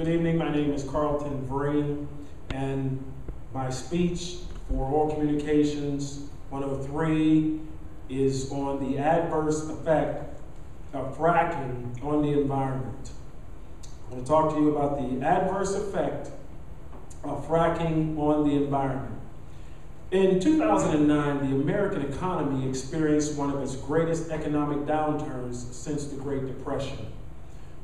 Good evening, my name is Carlton Vreen, and my speech for Oral Communications 103 is on the adverse effect of fracking on the environment. I want to talk to you about the adverse effect of fracking on the environment. In 2009, the American economy experienced one of its greatest economic downturns since the Great Depression.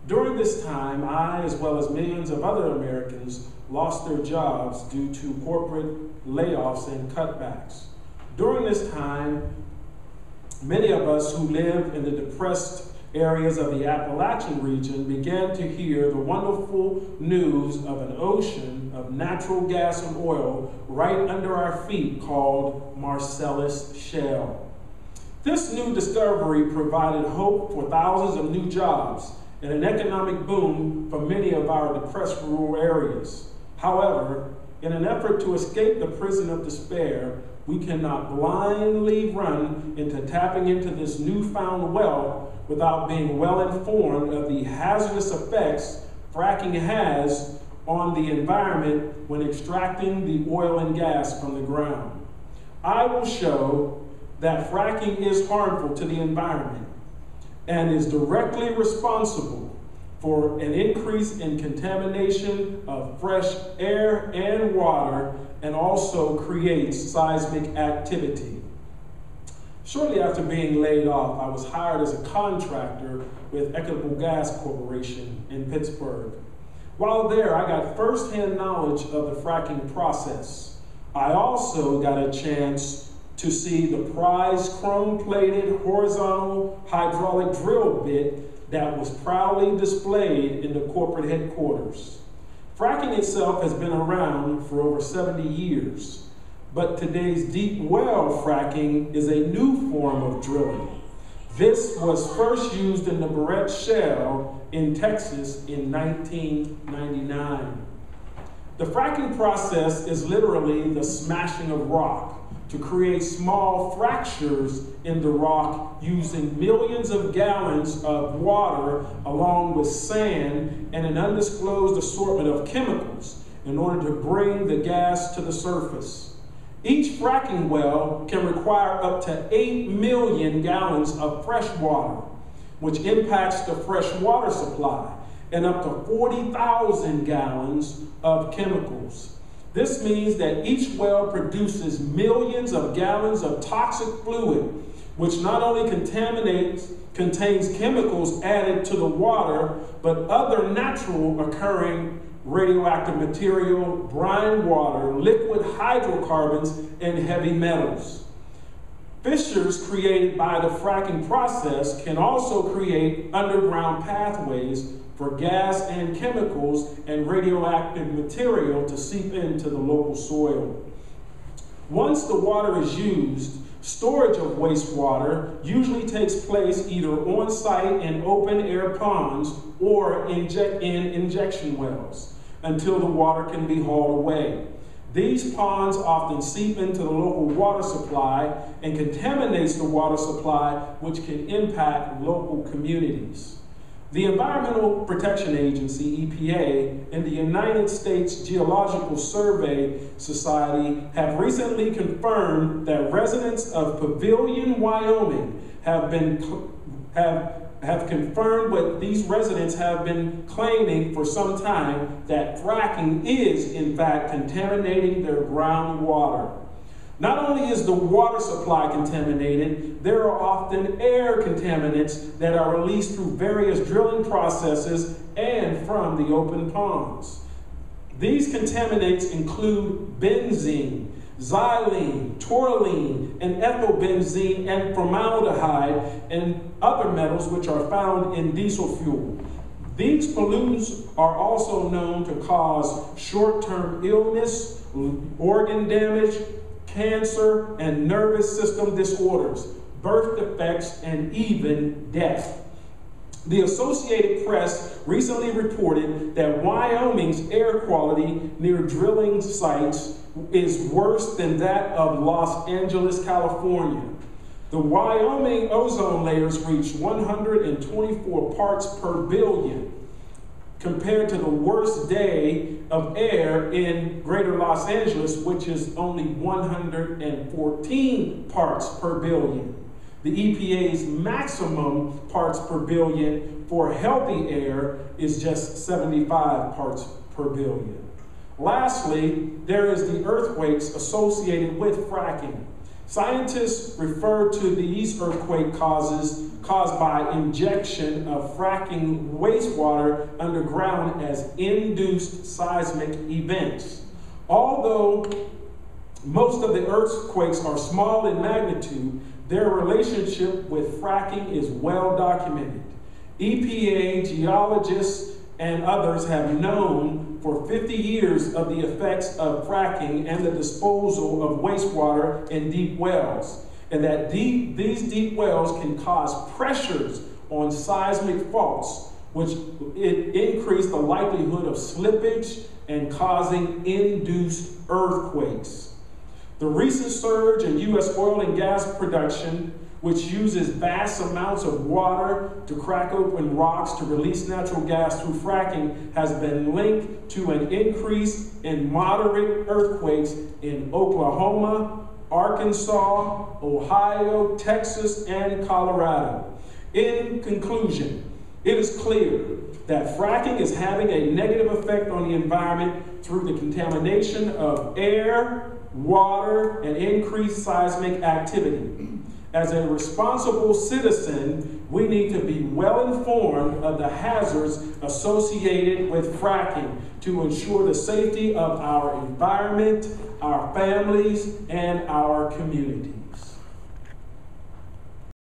During this time, I, as well as millions of other Americans, lost their jobs due to corporate layoffs and cutbacks. During this time, many of us who live in the depressed areas of the Appalachian region began to hear the wonderful news of an ocean of natural gas and oil right under our feet called Marcellus Shale. This new discovery provided hope for thousands of new jobs and an economic boom for many of our depressed rural areas. However, in an effort to escape the prison of despair, we cannot blindly run into tapping into this newfound wealth without being well informed of the hazardous effects fracking has on the environment when extracting the oil and gas from the ground. I will show that fracking is harmful to the environment and is directly responsible for an increase in contamination of fresh air and water, and also creates seismic activity. Shortly after being laid off, I was hired as a contractor with Equitable Gas Corporation in Pittsburgh. While there, I got firsthand knowledge of the fracking process. I also got a chance to see the prized chrome-plated horizontal hydraulic drill bit that was proudly displayed in the corporate headquarters. Fracking itself has been around for over 70 years, but today's deep well fracking is a new form of drilling. This was first used in the Barrett Shale in Texas in 1999. The fracking process is literally the smashing of rock to create small fractures in the rock using millions of gallons of water along with sand and an undisclosed assortment of chemicals in order to bring the gas to the surface. Each fracking well can require up to 8 million gallons of fresh water, which impacts the fresh water supply, and up to 40,000 gallons of chemicals. This means that each well produces millions of gallons of toxic fluid, which not only contains chemicals added to the water, but other natural occurring radioactive material, brine water, liquid hydrocarbons, and heavy metals. Fissures created by the fracking process can also create underground pathways for gas and chemicals and radioactive material to seep into the local soil. Once the water is used, storage of wastewater usually takes place either on site in open air ponds or in injection wells until the water can be hauled away. These ponds often seep into the local water supply and contaminates the water supply, which can impact local communities. The Environmental Protection Agency, EPA, and the United States Geological Survey Society have recently confirmed that residents of Pavilion, Wyoming have confirmed what these residents have been claiming for some time, that fracking is in fact contaminating their groundwater. Not only is the water supply contaminated, there are often air contaminants that are released through various drilling processes and from the open ponds. These contaminants include benzene, xylene, toluene, and ethylbenzene, and formaldehyde, and other metals which are found in diesel fuel. These pollutants are also known to cause short-term illness, organ damage, cancer, and nervous system disorders, birth defects, and even death. The Associated Press recently reported that Wyoming's air quality near drilling sites is worse than that of Los Angeles, California. The Wyoming ozone layers reach 124 parts per billion. compared to the worst day of air in greater Los Angeles, which is only 114 parts per billion. The EPA's maximum parts per billion for healthy air is just 75 parts per billion. Lastly, there is the earthquakes associated with fracking. Scientists refer to these earthquake caused by injection of fracking wastewater underground as induced seismic events. Although most of the earthquakes are small in magnitude, their relationship with fracking is well documented. EPA geologists and others have known for 50 years of the effects of fracking and the disposal of wastewater in deep wells, and that these deep wells can cause pressures on seismic faults, which increase the likelihood of slippage and causing induced earthquakes. The recent surge in U.S. oil and gas production, which uses vast amounts of water to crack open rocks to release natural gas through fracking, has been linked to an increase in moderate earthquakes in Oklahoma, Arkansas, Ohio, Texas, and Colorado. In conclusion, it is clear that fracking is having a negative effect on the environment through the contamination of air, water, and increased seismic activity. As a responsible citizen, we need to be well informed of the hazards associated with fracking to ensure the safety of our environment, our families, and our communities.